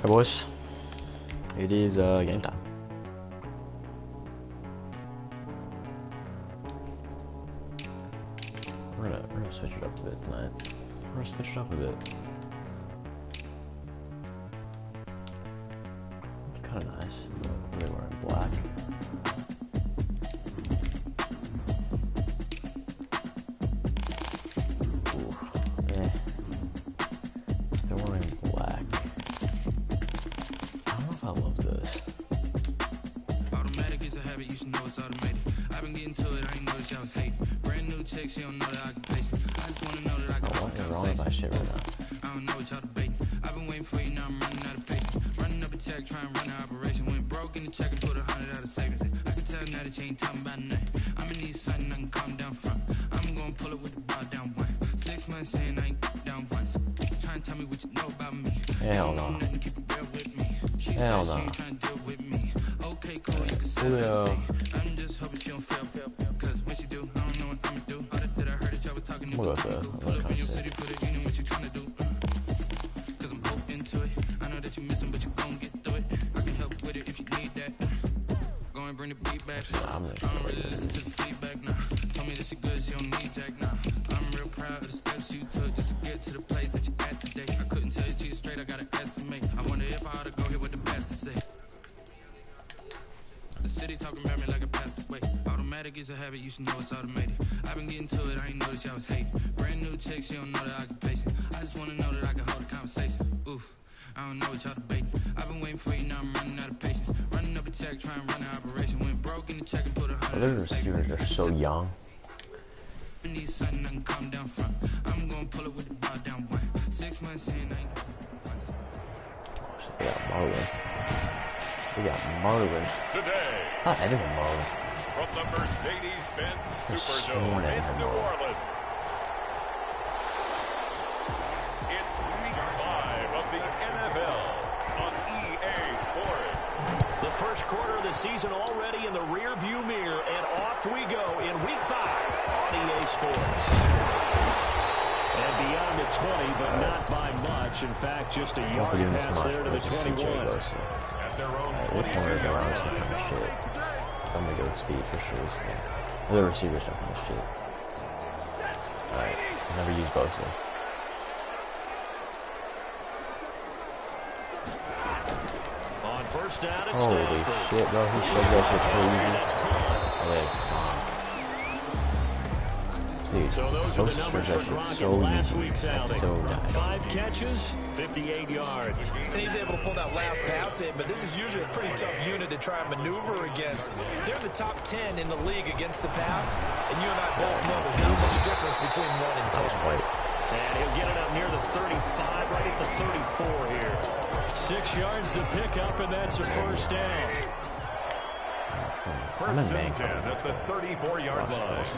Alright, boys. It is game time. We're gonna switch it up a bit tonight. We're gonna switch it up a bit. It's kind of nice. Really wearing black. Ooh, yeah. They're wearing black. I don't know if I love this. Automatic is a habit, you should know it's automated. I've been getting to it, I ain't noticed y'all was hating. Brand new chick, she don't know the occupation. I just wanna know that I got what is wrong with my shit right now? I don't know what y'all debating. I've been waiting for you, now I'm running out of patience. Running up a check, trying to run an operation. Went broke in the check and put 100 out of savings in. I can tell now that you ain't talking about nothing. I'ma need something I can calm down from. I'm gonna pull it with the bar down one. 6 months saying I ain't down once. Trying to tell me what you know about me. Hell no. Nothing, keep it real with me. She Hell said no. she ain't trying to deal with me. Okay, cool, you can settle it. I'm just hoping she don't fail. Cause when she do, I don't know what I'ma do. All that I heard that y'all was talking to What was about cool. that? Pull up in your city, put it in what you trying to do. Cause I'm open to it. I know that you missing, but you gon' get through it. I can help with it if you need that. Go and bring the beat back. I don't really listen to the feedback now. Told me that she good, she don't need Jack now. I'm real proud of the steps you took just to get to the place that you at today. I couldn't tell you to you straight, I gotta estimate. I wonder if I ought to go here with the best to say. The city talking about me like a passed away. Automatic is a habit, you should know it's automated. I've been getting to it, I ain't noticed y'all was hating. Brand new chick, she don't know the occupation. I just wanna know that I can hold a conversation. Oof, I don't know what y'all debating. I've been waiting for you, now I'm running out of patience. Running up a check, trying to run an operation. Went broke in the check and put 100 out of savings. Receivers are so young. I need something I can calm down from. I'm gonna pull it with the bar down one. 6 months saying I ain't. They got Marlin. We got Marlin. Today, Not anyone Marlin. from the Mercedes-Benz Superdome in New Orleans, it's Week 5 of the NFL on EA Sports. The first quarter of the season already in the rear-view mirror, and off we go in Week 5 on EA Sports. And beyond the 20, but not by much. In fact, just a yard pass there to the 21. At their own We're cornered around some kind of shit. I'm gonna go with speed for sure this game. The receivers don't kind of shit. Alright, never use Bosa. On first down, it's Holy Stanford. shit, bro. He showed that shit so easy. Oh, yeah, come on. Dude, So those are the numbers for Gronk in last week's outing. So nice. 5 catches, 58 yards. And he's able to pull that last pass in, but this is usually a pretty tough unit to try and maneuver against. They're in the top 10 in the league against the pass, and you and I both know there's not much difference between 1 and 10. And he'll get it up near the 35, right at the 34 here. 6 yards to pick up, and that's a first down. First and 10 at the 34-yard line.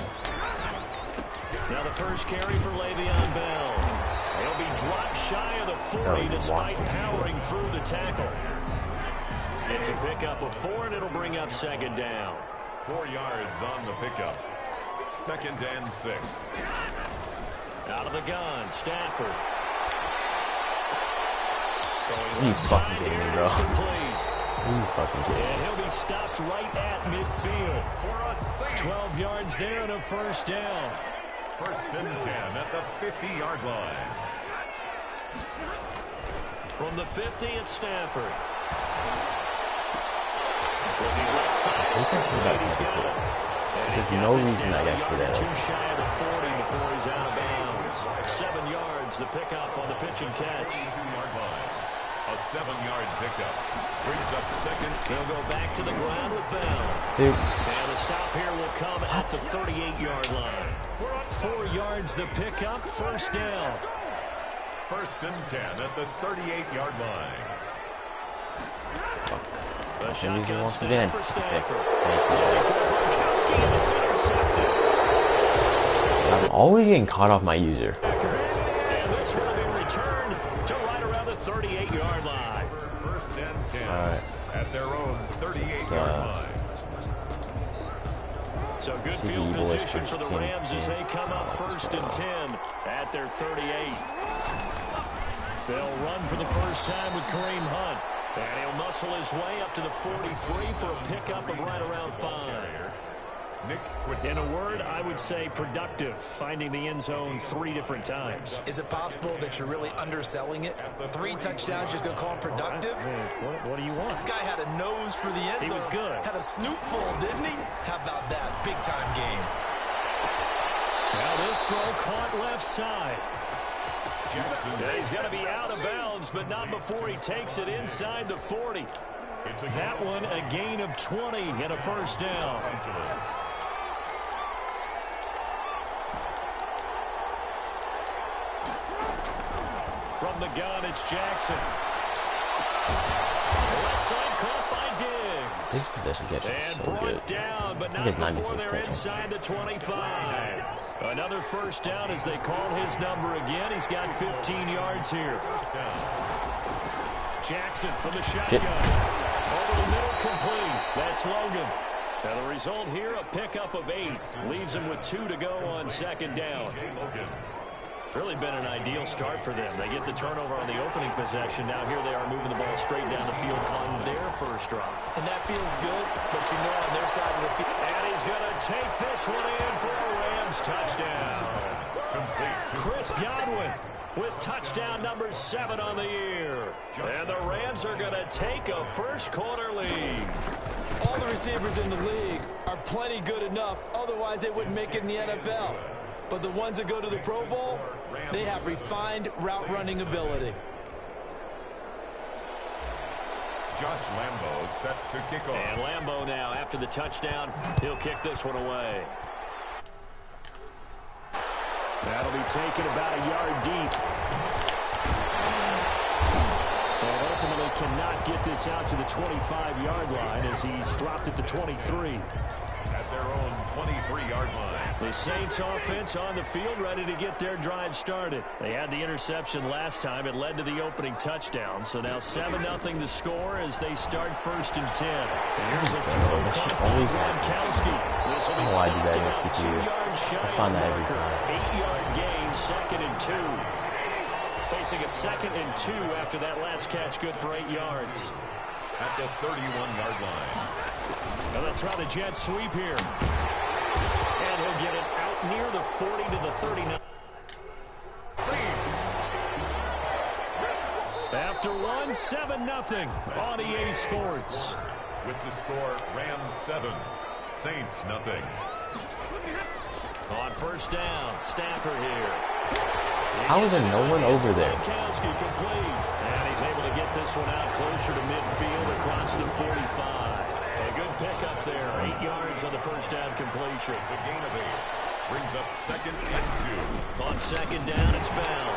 Now the first carry for Le'Veon Bell. He'll be dropped shy of the 40 despite powering through the tackle. It's a pickup of 4, and it'll bring up second down. 4 yards on the pickup. 2nd and 6. Out of the gun, Stanford. You fucking kidding me, bro. You fucking kidding me. And he'll be stopped right at midfield. For a save. 12 yards there and a first down. First and 10 at the 50-yard line. From the 50 at Stanford. Looking left side. He's going to that he's got it. There's no reason that guy should have. Too shy of the 40 before he's out of bounds. 7 yards, the pickup on the pitch and catch. 2-yard line. A 7-yard pickup. Brings up second. They'll go back to the ground with Bell. Dude. And the stop here will come at the 38-yard line. 4 yards the pickup, first down. First and 10 at the 38-yard line. The shotgun once snap again. for Stanford. Thank And it's intercepted. I'm always getting caught off my user. And this will be returned to right around the 38-yard line. First and 10 at their own 38-yard line. So good field position for the Rams as they come up first and 10 at their 38. They'll run for the first time with Kareem Hunt. And he'll muscle his way up to the 43 for a pickup of right around 5. In a word, I would say productive, finding the end zone 3 different times. Is it possible that you're really underselling it? 3 touchdowns, just going to call him productive? What do you want? This guy had a nose for the end zone. He was good. Had a snoop full, didn't he? How about that? Big-time game. Now this throw caught left side. Yeah, he's going to be out of bounds, but not before he takes it inside the 40. That one a gain of 20 and a first down. From the gun, it's Jackson. Left side caught by Diggs. This possession catch And is so brought good. down, but not before they're inside the 25. Another first down as they call his number again. He's got 15 yards here. Jackson from the shotgun. Over the middle, complete. That's Logan. Now the result here, a pickup of 8. Leaves him with 2 to go on second down. Really been an ideal start for them. They get the turnover on the opening possession. Now here they are moving the ball straight down the field on their first drive. And that feels good, but you know on their side of the field. And he's going to take this one in for a Rams touchdown. Chris Godwin with touchdown number 7 on the year. And the Rams are going to take a first quarter lead. All the receivers in the league are plenty good enough. Otherwise, they wouldn't make it in the NFL. But the ones that go to the Pro Bowl, they have refined route running ability. Josh Lambo set to kick off. And Lambo now, after the touchdown, he'll kick this one away. That'll be taken about a yard deep. And ultimately cannot get this out to the 25-yard line as he's dropped it to 23. At their own 23-yard line. The Saints offense on the field ready to get their drive started. They had the interception last time. It led to the opening touchdown. So now 7-0 the score as they start 1st and 10. And here's a throw caught by Gronkowski. This will be stopped about 2 yards shy of the marker. 8-yard gain, 2nd and 2. Facing a 2nd and 2 after that last catch, good for 8 yards. At the 31-yard line. Now they'll try the jet sweep here. And he'll get it out near the 40 to the 39. After 7-0 on EA Sports. With the score, Rams 7, Saints nothing. On first down, Stafford here. How is there no one over there? Gronkowski complete. And he's able to get this one out closer to midfield across the 45. A good pickup there. 8 yards on the first down completion. It's a gain of 8. Brings up 2nd and 2. On second down, it's Bell.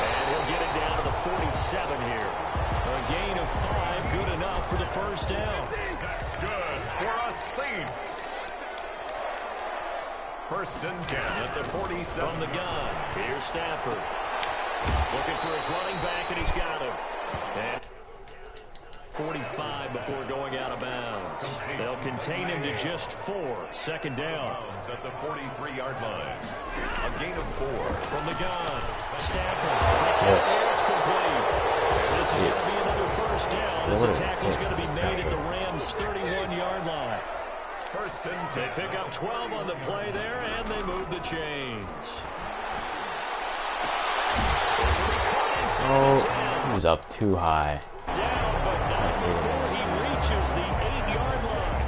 And he'll get it down to the 47 here. A gain of 5, good enough for the first down. That's good for a Saints. 1st and 10 at the 47. From the gun, here's Stafford. Looking for his running back, and he's got him. And 45 before going out of bounds. They'll contain him to just 4. 2nd down. At the 43-yard line. A gain of 4. From the gun, Stafford. It's complete. This is going to be another first down as the tackle's going to be made at the Rams' 31-yard line. 1st and 10. They pick up 12 on the play there, and they move the chains. Oh, he was up too high. Down, but not before he reaches the 8-yard line.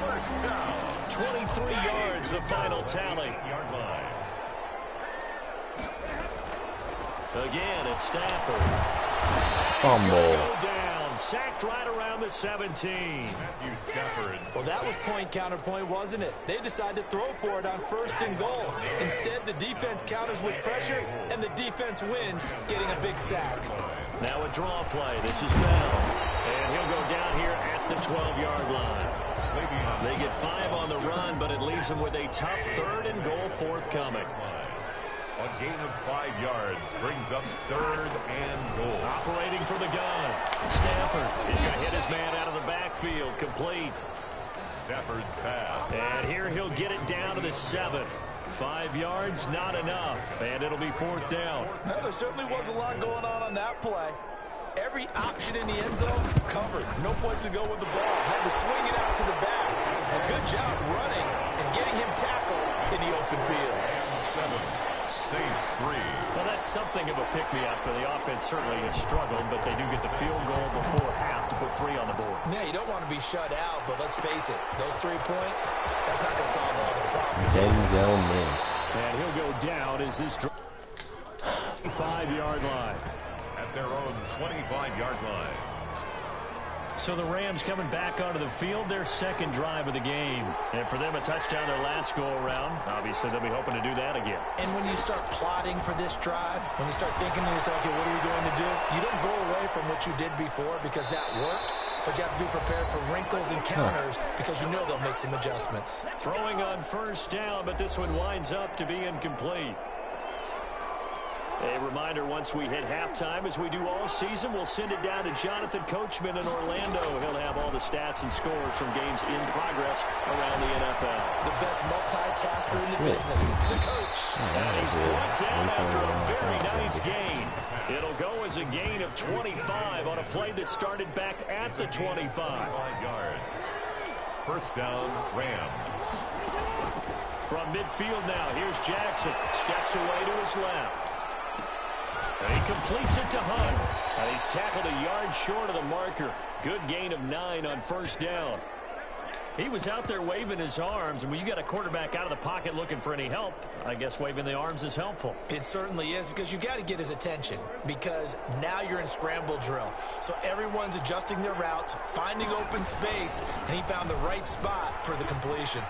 First down. 23 yards, the final tally. 8-yard line. Again, it's Stafford. Fumble. Go down, sacked right around the 17. Matthew Stafford. Well, that was point counterpoint, wasn't it? They decided to throw for it on 1st and goal. Instead, the defense counters with pressure, and the defense wins, getting a big sack. Now a draw play. This is Bell. And he'll go down here at the 12-yard line. They get 5 on the run, but it leaves them with a tough 3rd and goal forthcoming. A gain of 5 yards brings up 3rd and goal. Operating from the gun. Stafford is going to hit his man out of the backfield. Complete. Stafford's pass. And here he'll get it down to the 7. 5 yards, not enough, and it'll be 4th down. Well, there certainly was a lot going on that play. Every option in the end zone covered. No place to go with the ball. Had to swing it out to the back. A good job running and getting him tackled in the open field. 7, Saints 3. Well, that's something of a pick-me-up, but the offense certainly has struggled, but they do get the field goal before half to put 3 on the board. Yeah, you don't want to be shut out, but let's face it, those 3 points, that's not going to solve all their problems. Denzel Mims. And he'll go down as this 5-yard line. At their own 25-yard line. So the Rams coming back onto the field, their 2nd drive of the game. And for them, a touchdown their last go-around. Obviously, they'll be hoping to do that again. And when you start plotting for this drive, when you start thinking to yourself, okay, what are we going to do? You don't go away from what you did before because that worked. But you have to be prepared for wrinkles and counters because you know they'll make some adjustments. Throwing on 1st down, but this one winds up to be incomplete. A reminder, once we hit halftime, as we do all season, we'll send it down to Jonathan Coachman in Orlando. He'll have all the stats and scores from games in progress around the NFL. The best multitasker in the business, the coach. And he's brought down after a very nice gain. It'll go as a gain of 25 on a play that started back at the 25. 5 yards. 1st down, Rams. From midfield now, here's Jackson. Steps away to his left. And he completes it to Hunt. And he's tackled a yard short of the marker. Good gain of 9 on 1st down. He was out there waving his arms, and when you got a quarterback out of the pocket looking for any help, I guess waving the arms is helpful. It certainly is, because you got to get his attention, because now you're in scramble drill. So everyone's adjusting their routes, finding open space, and he found the right spot for the completion.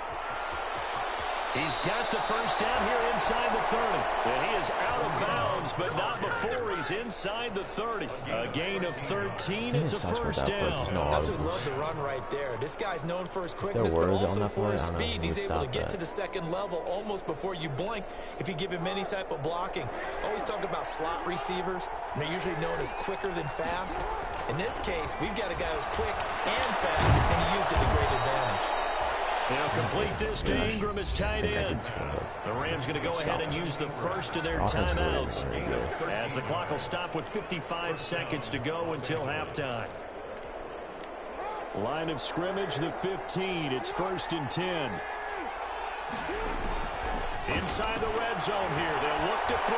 He's got the 1st down here inside the 30. And he is out of bounds, but not before he's inside the 30. A gain of 13. It's a 1st down. That's what we love the run right there. This guy's known for his quickness, but also for his speed. He's able to get to the 2nd level almost before you blink if you give him any type of blocking. Always talk about slot receivers. And they're usually known as quicker than fast. In this case, we've got a guy who's quick and fast, and he used it to great advantage. They'll complete this to Ingram as tight end. The Rams going to go ahead and use the first of their timeouts, as the clock will stop with 55 seconds to go until halftime. Line of scrimmage, the 15. It's 1st and 10. Inside the red zone here. They'll look to throw.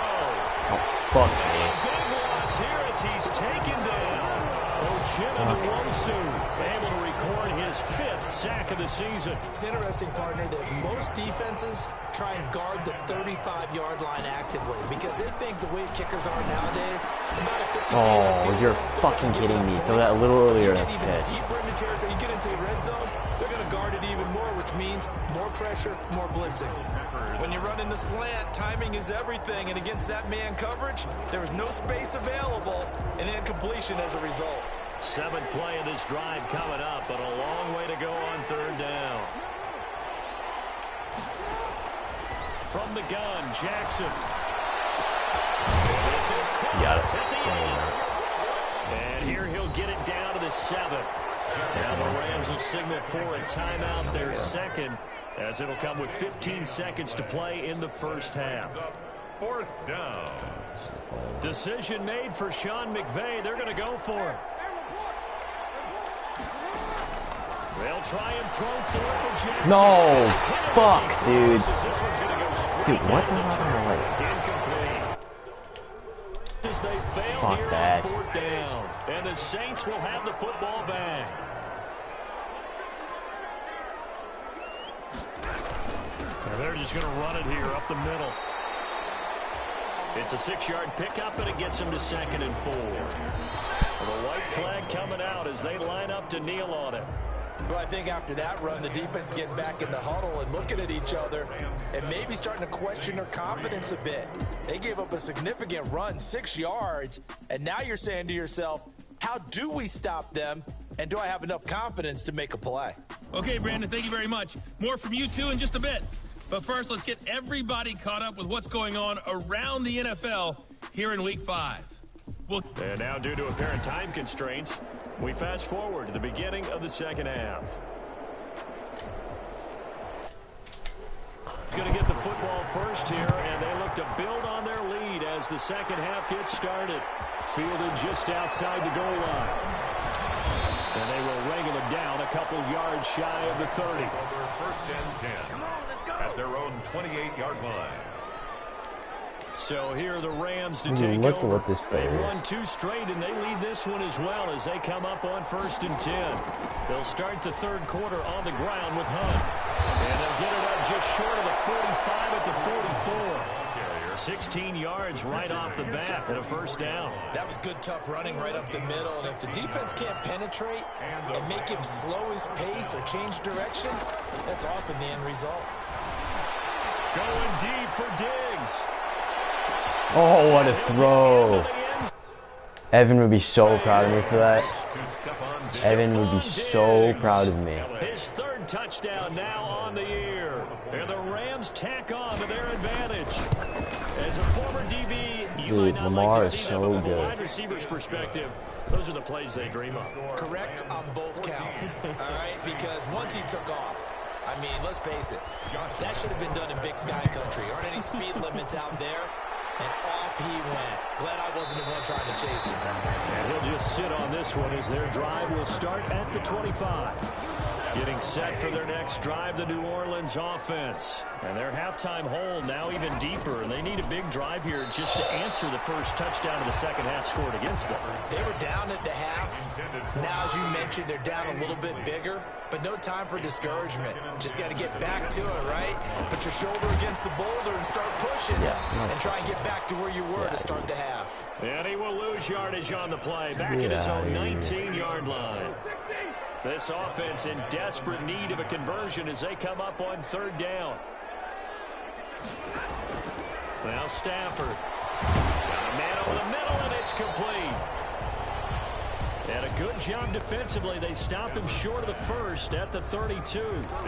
Oh, fuck me. Big loss here as he's taken down. Ochimenowosu able to record his 5th sack of the season. It's interesting, partner, that most defenses try and guard the 35-yard line actively because they think the way kickers are nowadays, about a 52 Oh, you're fucking kidding me. Throw that a little earlier. You get even deeper into territory, you get into the red zone, they're going to guard it even more, which means more pressure, more blitzing. When you run in the slant, timing is everything, and against that man coverage, there was no space available, and incompletion as a result. 7th play of this drive coming up, but a long way to go on 3rd down. From the gun, Jackson. This is got it. And here he'll get it down to the 7. Now the Rams will signal for a timeout, their 2nd, as it'll come with 15 seconds to play in the 1st half. 4th down. Decision made for Sean McVay. They're going to go for it. They'll try and throw for it with Jackson. No! Fuck, dude. This one's going to go straight Dude, what the down hell? Incomplete. As they fail Fuck here that. on 4th down. And the Saints will have the football back. And they're just going to run it here up the middle. It's a 6-yard pickup, and it gets them to 2nd and 4. The white flag coming out as they line up to kneel on it. Well, I think after that run, the defense getting back in the huddle and looking at each other and maybe starting to question their confidence a bit. They gave up a significant run, 6 yards, and now you're saying to yourself, how do we stop them, and do I have enough confidence to make a play? Okay, Brandon, thank you very much. More from you two in just a bit. But first, let's get everybody caught up with what's going on around the NFL here in Week 5. And now, due to apparent time constraints, we fast forward to the beginning of the 2nd half. Going to get the football first here, and they look to build on their lead as the second half gets started. Fielded just outside the goal line. And they will wrangle it down a couple yards shy of the 30. Over first and 10 at their own 28-yard line. So here are the Rams to take look over. at what this play They've is. won 2 straight, and they lead this one as well as they come up on first and 10. They'll start the third quarter on the ground with Hunt. And they'll get it up just short of the 45 at the 44. 16 yards right off the bat and a first down. That was good, tough running right up the middle. And if the defense can't penetrate and make him slow his pace or change direction, that's often the end result. Going deep for Diggs. Oh, what a throw. Evan would be so proud of me for that. Evan would be so proud of me. His third touchdown now on the year. And the Rams tack on to their advantage. As a former DB, you might not Lamar like to is see so that, but from a good. wide receiver's perspective, those are the plays they dream of. Correct on both counts, all right? Because once he took off, I mean, let's face it, that should have been done in Big Sky Country. Aren't any speed limits out there? And off he went. Glad I wasn't the one trying to chase him. And he'll just sit on this one as their drive will start at the 25. Getting set for their next drive, the New Orleans offense. And their halftime hole now even deeper. And they need a big drive here just to answer the first touchdown of the second half scored against them. They were down at the half. Now, as you mentioned, they're down a little bit bigger. But no time for discouragement. Just got to get back to it, right? Put your shoulder against the boulder and start pushing. And try and get back to where you were to start the half. And he will lose yardage on the play. Back at his own 19-yard line. This offense in desperate need of a conversion as they come up on third down. Now Stafford. Got a man over the middle, and it's complete. And a good job defensively. They stop him short of the first at the 32.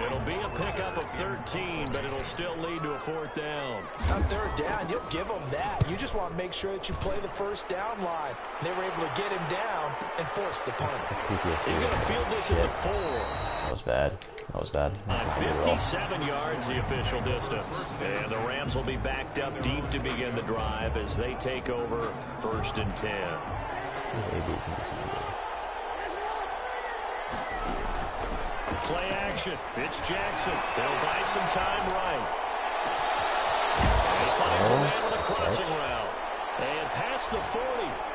It'll be a pickup of 13, but it'll still lead to a fourth down. On third down, you'll give them that. You just want to make sure that you play the first down line. They were able to get him down and force the punt. He's going to field this at the 4. That was bad. That was bad. On 57 yards, the official distance. And the Rams will be backed up deep to begin the drive as they take over first and 10. Play action. It's Jackson. They'll buy some time right. And he finds a man with a crossing route. And past the 40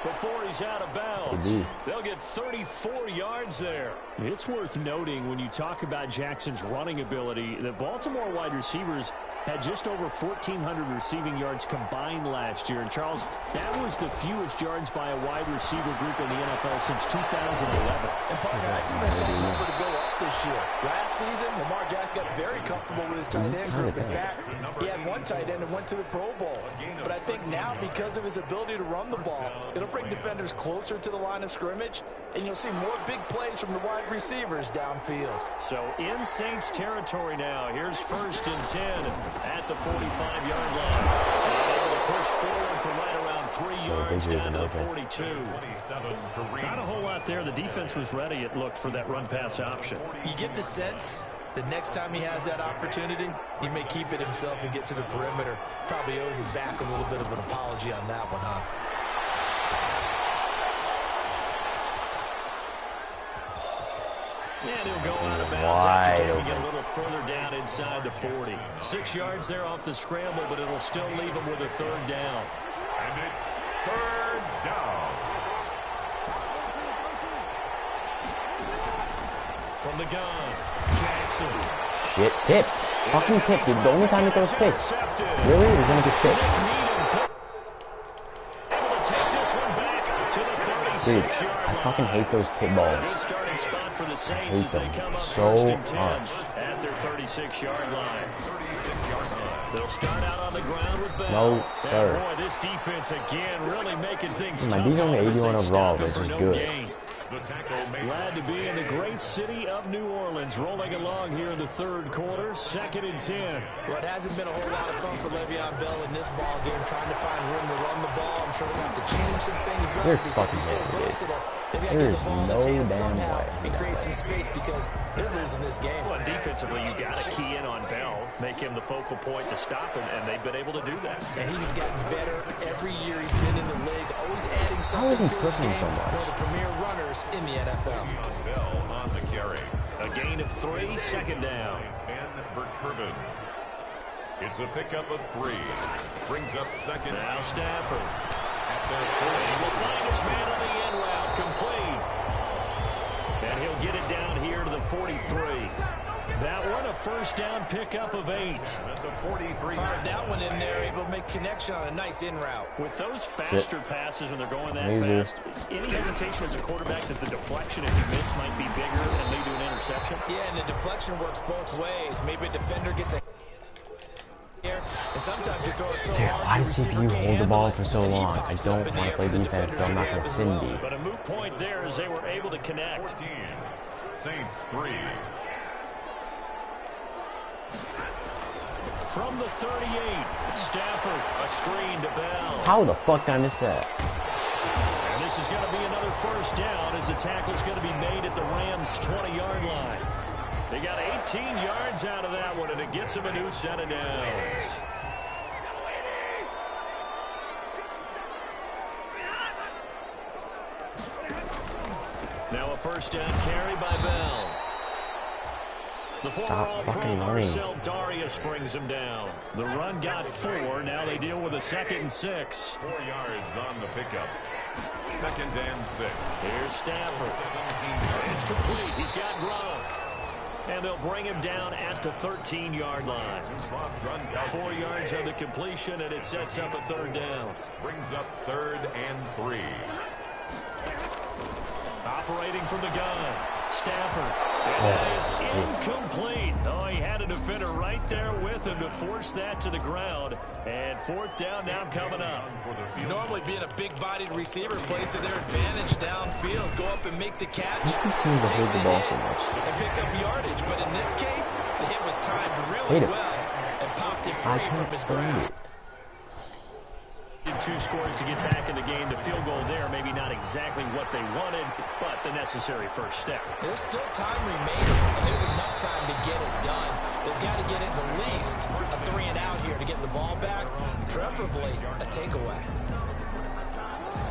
before he's out of bounds. They'll get 34 yards there. It's worth noting when you talk about Jackson's running ability that Baltimore wide receivers had just over 1,400 receiving yards combined last year. And, Charles, that was the fewest yards by a wide receiver group in the NFL since 2011. And, partner, I expect that number to go up this year. Last season, Lamar Jackson got very comfortable with his tight end group. In fact, he had one tight end and went to the Pro Bowl. But I think now, because of his ability to run the ball, it'll bring defenders closer to the line of scrimmage, and you'll see more big plays from the wide receivers downfield. So in Saints territory now. Here's first and 10 at the 45-yard line. And able to push forward from right around 3 yards down to the 42. Not a whole lot there. The defense was ready, it looked, for that run-pass option. You get the sense that next time he has that opportunity, he may keep it himself and get to the perimeter. Probably owes his back a little bit of an apology on that one, huh? And he'll go out of bounds after taking it a little further down inside the 40. 6 yards there off the scramble, but it'll still leave him with a third down. And it's third down. From the gun, Jackson. Shit, tipped. Fucking tipped. The only time it goes tipped. Really? He's gonna get tipped. Able to take this one back to the 36-yard line. I fucking hate those tip balls. Good starting spot for the Saints hate as they them come up so first and 10 much. at their 36-yard line. They'll start out on the ground with Bell. No, sir. And boy, this defense again really making things My tough. D's only as they 81 overall, stop him which for is no good. gain. The tackle made. Glad to be in the great city of New Orleans, rolling along here in the third quarter, 2nd and 10. Well, it hasn't been a whole lot of fun for Le'Veon Bell in this ball game, trying to find room to run the ball. I'm sure they're going to have to change some things up because he's so versatile. They've got to get the ball in his hands somehow and create some space because they're losing this game. Well, defensively, you got to key in on Bell, make him the focal point to stop him, and they've been able to do that. And he's gotten better every year he's been in the league, always adding something to his game. One of the premier runners in the NFL. Bell on the carry. A gain of 3, 2nd down. Ben Verkerven. It's a pickup of 3. Brings up 2nd. Now Stafford. At their He will find his man on the end route, complete. And he'll get it down here to the 43. That one, a first down pickup of 8. At the 43. Fired that one in there, able to make connection on a nice in route. With those faster passes when they're going that fast, any hesitation as a quarterback that the deflection, if you miss, might be bigger and lead to an interception? Yeah, and the deflection works both ways. Maybe a defender gets a here, and sometimes you throw it so hard. Why does CPU hold the ball for so long? I don't want to play defense, but I'm not going to Cindy. But a moot point there as they were able to connect. 14. Saints 3. From the 38, Stafford, a screen to Bell. How the fuck did I miss that? And this is going to be another first down as the tackle's going to be made at the Rams' 20-yard line. They got 18 yards out of that one, and it gets them a new set of downs. Now a first down carry by Bell. The former All-Pro Marcel Darius brings him down. The run got 4. Now they deal with a 2nd and 6. 4 yards on the pickup. 2nd and 6. Here's Stafford. It's complete. He's got Gronk. And they'll bring him down at the 13-yard line. 4 yards on the completion, and it sets up a 3rd down. Brings up 3rd and 3. Operating from the gun, Stafford. And that is incomplete. Oh, he had a defender right there with him to force that to the ground. And 4th down now coming up. Normally being a big-bodied receiver plays to their advantage downfield. Go up and make the catch, take the hit, and pick up yardage. But in this case, the hit was timed really well and popped it free from his grasp. 2 scores to get back in the game. The field goal there, maybe not exactly what they wanted, but the necessary first step. There's still time remaining, and there's enough time to get it done. They've got to get at the least a 3 and out here to get the ball back, preferably a takeaway.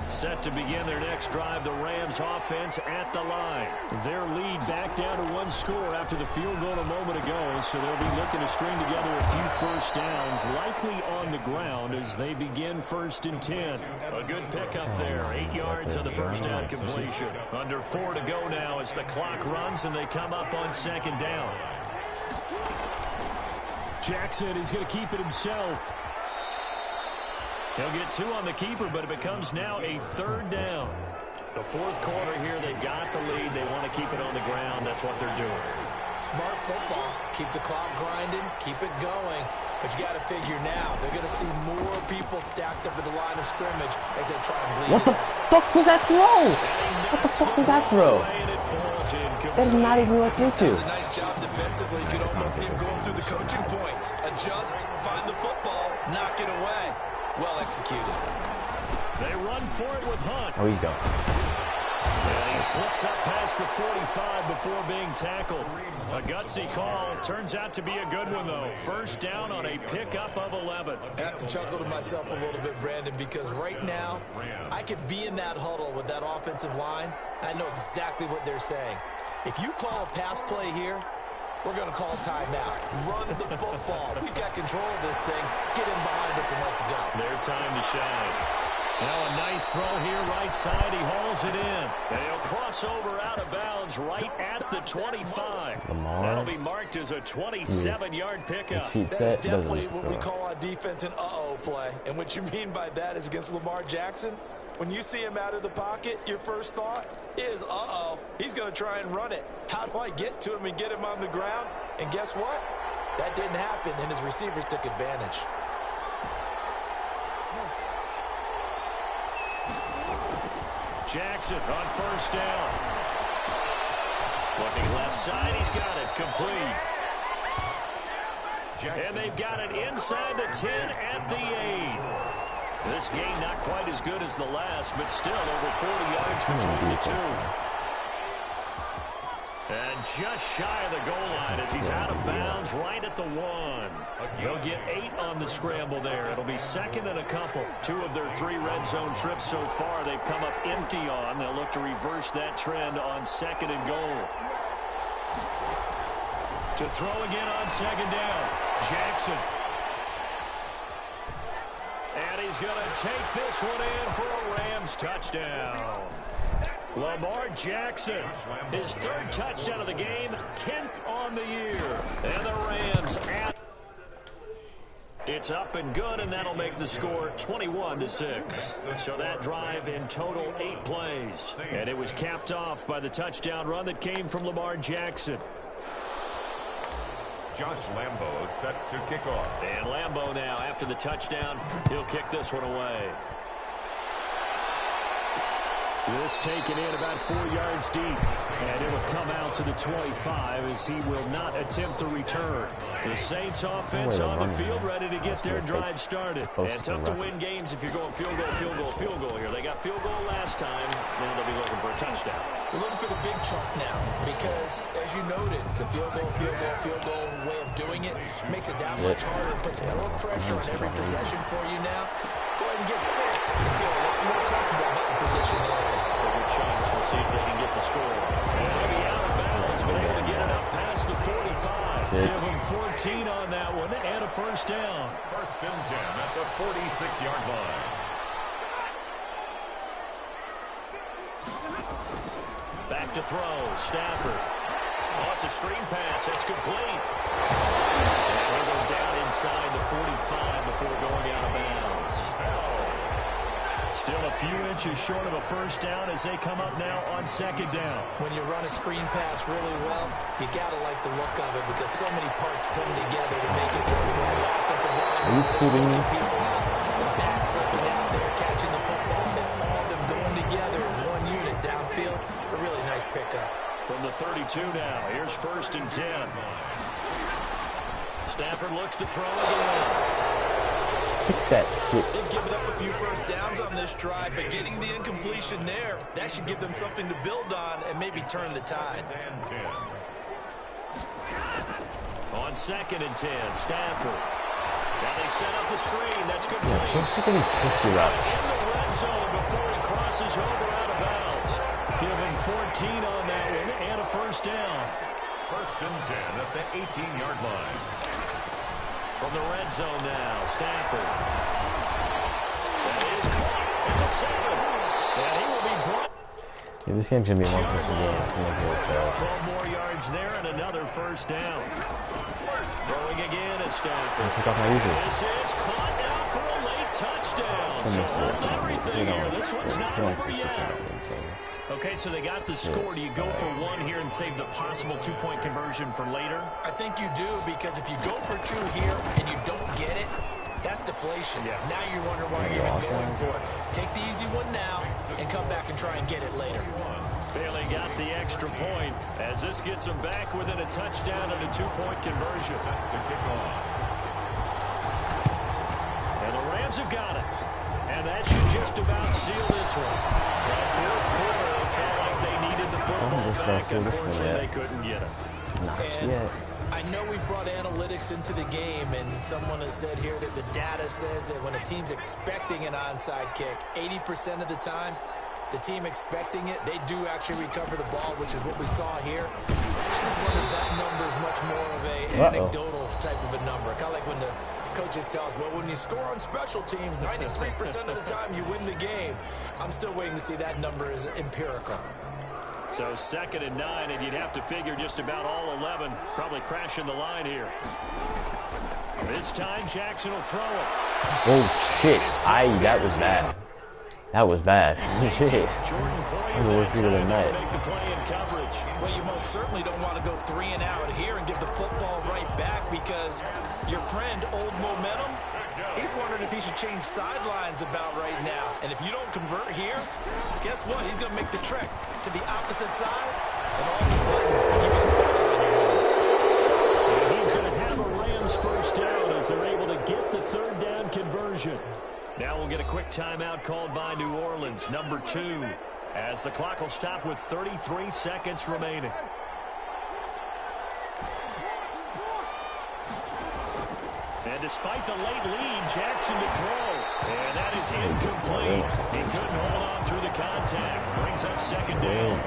Set to begin their next drive, the Rams offense at the line. Their lead back down to 1 score after the field goal a moment ago, so they'll be looking to string together a few first downs, likely on the ground as they begin 1st and 10. A good pickup there, 8 yards on the first down completion. Under 4 to go now as the clock runs and they come up on 2nd down. Jackson is going to keep it himself. He'll get 2 on the keeper, but it becomes now a 3rd down. The 4th quarter here, they've got the lead. They want to keep it on the ground. That's what they're doing. Smart football. Keep the clock grinding. Keep it going. But you got to figure now, they're going to see more people stacked up at the line of scrimmage as they try and bleed What the fuck was that throw? What the fuck was that throw? That is not even what you do. That's a nice job defensively. You could almost see him going through the coaching points. Adjust, find the football, knock it away. Well executed. They run for it with Hunt. Oh, he's gone. And he slips up past the 45 before being tackled. A gutsy call. Turns out to be a good one, though. First down on a pickup of 11. I have to chuckle to myself a little bit, Brandon, because right now, I could be in that huddle with that offensive line. I know exactly what they're saying. If you call a pass play here, we're going to call timeout. Run the football. We've got control of this thing. Get in behind us and let's go. Their time to shine. Now a nice throw here, right side. He hauls it in. And he'll cross over out of bounds right at the 25. That'll be marked as a 27-yard pickup. That is definitely what we call on defense an uh-oh play. And what you mean by that is against Lamar Jackson. When you see him out of the pocket, your first thought is, uh-oh, he's going to try and run it. How do I get to him and get him on the ground? And guess what? That didn't happen, and his receivers took advantage. Jackson on first down. Looking left side, he's got it complete. And they've got it inside the 10 at the 8. This game not quite as good as the last, but still over 40 yards between the two. And just shy of the goal line as he's out of bounds right at the 1. They'll get 8 on the scramble there. It'll be second and a couple. 2 of their 3 red zone trips so far they've come up empty on. They'll look to reverse that trend on second and goal. To throw again on second down, Jackson. And he's going to take this one in for a Rams touchdown. Lamar Jackson, his 3rd touchdown of the game, 10th on the year. And the Rams at... It's up and good, and that'll make the score 21-6. So that drive in total 8 plays. And it was capped off by the touchdown run that came from Lamar Jackson. Josh Lambo set to kick off. And Lambo now, after the touchdown, he'll kick this one away. This taken in about 4 yards deep, and it will come out to the 25 as he will not attempt to return. The Saints offense on the field ready to get their drive started. And tough to win games if you're going field goal, field goal, field goal here. They got field goal last time, now they'll be looking for a touchdown. We're looking for the big chunk now because, as you noted, the field goal way of doing it makes it that much harder and puts more pressure on every possession for you now. Go ahead and get 6 and feel a lot more comfortable about the position they're in. Good chance. We'll see if they can get the score. And they'll be out of bounds, but able to get it up past the 45. Give them 14 on that one and a first down. First and 10 at the 46-yard line. Back to throw. Stafford. Oh, it's a screen pass. It's complete. And we'll go down inside the 45 before going out of bounds. Still a few inches short of a first down as they come up now on second down. When you run a screen pass really well, you got to like the look of it because so many parts come together to make it work well. The offensive line, are you kidding me? People out, the back slipping out there, catching the football, and all of them going together as one unit downfield. A really nice pickup. From the 32 now, here's first and 10. Stafford looks to throw again. They've given up a few first downs on this drive, but getting the incompletion there, that should give them something to build on and maybe turn the tide. On second and 10, Stafford. Now they set up the screen. That's good play. Yeah, so in the red zone before he crosses over out of bounds. Give him 14 on that one and a first down. First and 10 at the 18-yard line. From the red zone now, Stafford. That is caught at the 7. And he will be brought. Yeah, this game's going to be a one-person game. It's going to 12 more yards there and another first down. Throwing again at Stafford. This is caught now for a late touchdown. So hold everything here. This one's not over yet. Okay, so they got the score. Do you go for one here and save the possible 2-point conversion for later? I think you do, because if you go for 2 here and you don't get it, that's deflation. Yeah. Now you're wondering why you're even going for it. Take the easy one now and come back and try and get it later. Bailey got the extra point as this gets them back within a touchdown and a 2-point conversion. And the Rams have got it. And that should just about seal this one. That fourth quarter felt like they needed the football back. Unfortunately, they couldn't get it. And I know we brought analytics into the game, and someone has said here that the data says that when a team's expecting an onside kick, 80% of the time, the team expecting it, they do actually recover the ball, which is what we saw here. I just wonder if that number is much more of an anecdotal type of a number. Kind of like when the coaches tell us, well, when you score on special teams, 93% of the time you win the game. I'm still waiting to see that number is empirical. So second and 9, and you'd have to figure just about all 11 probably crashing the line here. This time, Jackson will throw it. Oh, shit. That was bad. That was bad. Shit. I'm going to work bigger than that. Well, you most certainly don't want to go 3 and out here and give the football right back, because your friend, Old Momentum, he's He's wondering if he should change sidelines about right now. And if you don't convert here, guess what? He's going to make the trek to the opposite side, and all of a sudden, you get a ball in your hands. And he's going to have a Rams first down as they're able to get the third down conversion. Now we'll get a quick timeout called by New Orleans, number 2, as the clock will stop with 33 seconds remaining. And despite the late lead, Jackson to throw. And that is incomplete. He couldn't hold on through the contact. Brings up second down.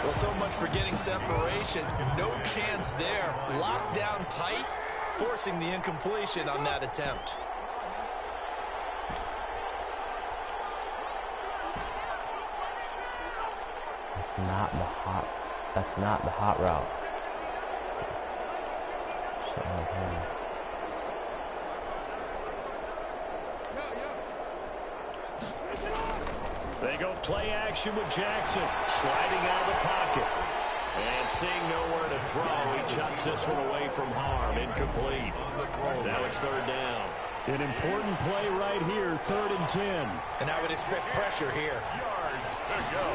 Well, so much for getting separation. No chance there. Locked down tight, forcing the incompletion on that attempt. That's not the hot route. They go play action with Jackson, sliding out of the pocket. And seeing nowhere to throw, he chucks this one away from harm. Incomplete. Now it's third down. An important play right here, 3rd and 10. And I would expect pressure here. Yards to go.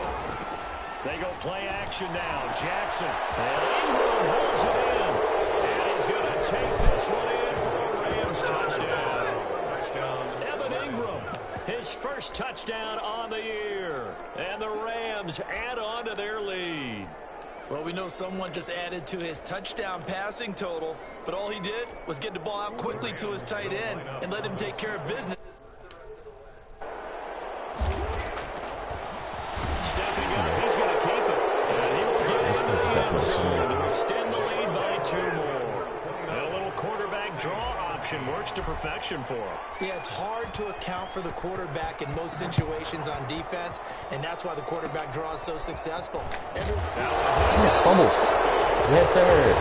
They go play action now. Jackson. And Ingram holds it in. And he's going to take this one in for a Rams touchdown. Evan Ingram, his first touchdown on the year. And the Rams add on to their lead. Well, we know someone just added to his touchdown passing total, but all he did was get the ball out quickly to his tight end and let him take care of business. Stepping up, he's going to keep it. And he will get into the end zone to extend the lead by 2 more. And a little quarterback draw option works to perfection for him. Yeah, it's hard to account for the quarterback in most situations on defense, and that's why the quarterback draw is so successful. Fumble. Yes, sir.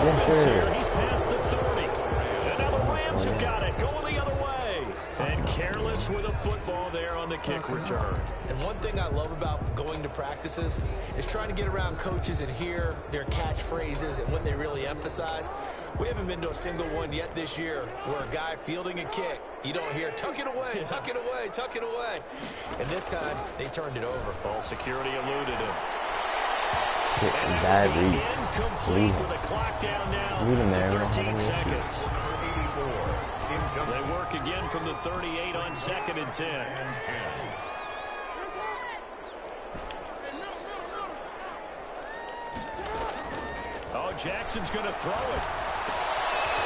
Yes, sir. He's past the 30. And now the Rams have got it, going the other way. And careless with a football there on the kick return. And one thing I love about going to practices is trying to get around coaches and hear their catchphrases and what they really emphasize. We haven't been to a single one yet this year where a guy fielding a kick, you don't hear, tuck it away, tuck it away, tuck it away. And this time, they turned it over. Ball security eluded him. Bad read. Incomplete with a clock down now to 13 seconds. They work again from the 38 on 2nd and 10. Oh, Jackson's going to throw it.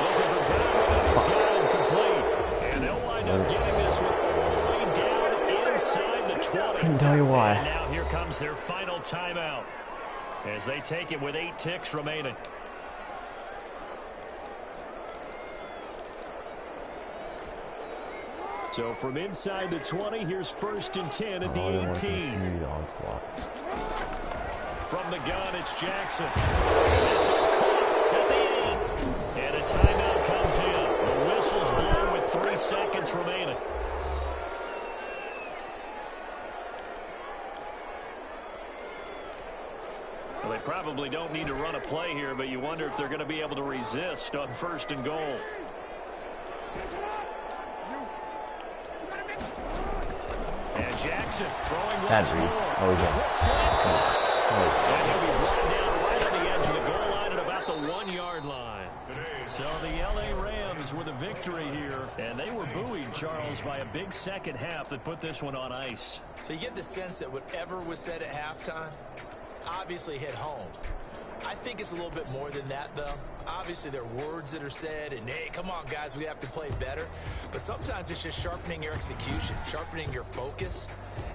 Looking for Brown. He's got it complete. And they'll wind up getting this one all the way down inside the 20. Couldn't tell you why. And now here comes their final timeout as they take it with 8 ticks remaining. So from inside the 20, here's 1st and 10 at the 18. From the gun, it's Jackson. This is caught at the 8. And a timeout comes in. The whistle's blown with 3 seconds remaining. Well, they probably don't need to run a play here, but you wonder if they're going to be able to resist on 1st and goal. And Jackson throwing once more. And he'll be brought down right on the edge of the goal line at about the 1-yard line. So the L.A. Rams with a victory here. And they were buoyed, Charles, by a big second half that put this one on ice. So you get the sense that whatever was said at halftime obviously hit home. I think it's a little bit more than that, though. Obviously, there are words that are said, and, hey, come on, guys, we have to play better. But sometimes it's just sharpening your execution, sharpening your focus,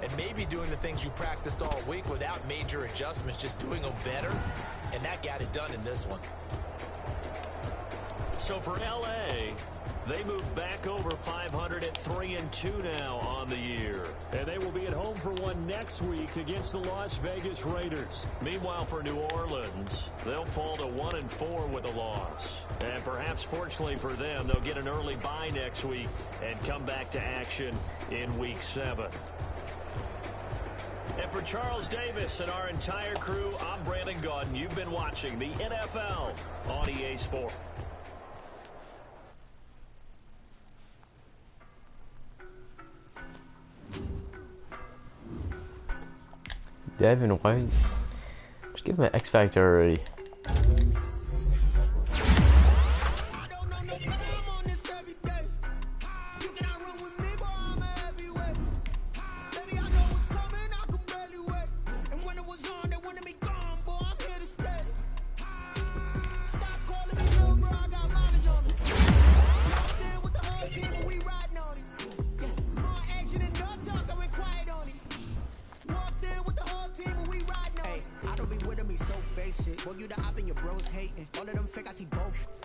and maybe doing the things you practiced all week without major adjustments, just doing them better. And that got it done in this one. So for L.A., they move back over 500 at 3-2 now on the year. And they will be at home for one next week against the Las Vegas Raiders. Meanwhile, for New Orleans, they'll fall to 1-4 with a loss. And perhaps fortunately for them, they'll get an early bye next week and come back to action in Week 7. And for Charles Davis and our entire crew, I'm Brandon Gaudin. You've been watching the NFL on EA Sports. Devin, why? Just give him an X Factor already. Boy, you the op and your bros hating. All of them fake, I see both.